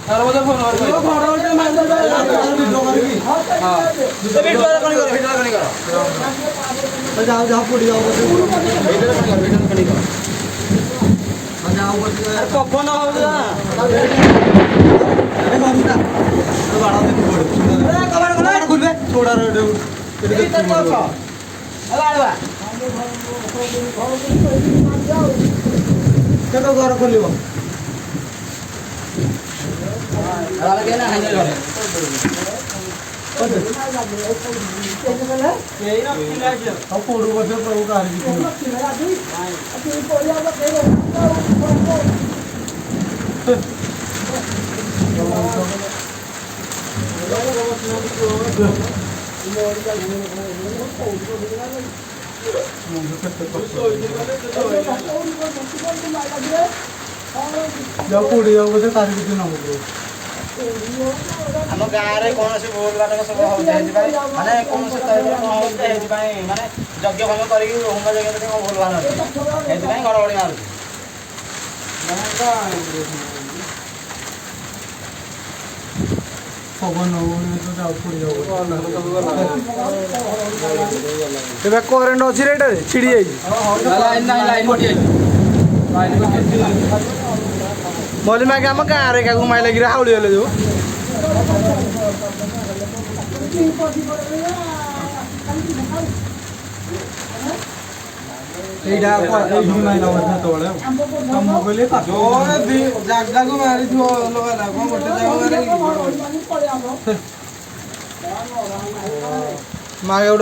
तार बोले फोन और कोई फोन और मैं वीडियो कर की हां वीडियो कर तो जाओ जाओ पूरी जाओ वीडियो कर जाओ यार कब ना हो जा अरे बाबूटा तो बड़ा दे पड़ अरे कवर खुलबे छोड़ा रे एडी के छोड़ अलाडवा केतो घर खोलिबो अलाडवा के ना हैंडल करे अब पोड़ू बसे प्रभु का हरि जाओ पोड़ी जाओ बसे तारी किसी ना हो हम गाँव रे कौन से भोल बाटक सब माने कौन से तरह माने यज्ञ भंग कर जगह भोल बान गड़बड़ी मार पवन करेन्ट अच्छी रेट छिड़ी बोली मैं आम गाँव रे क्या घुमाई लगी हाउली गले जो जागा को मारी थो लगा गोटे जागा मारे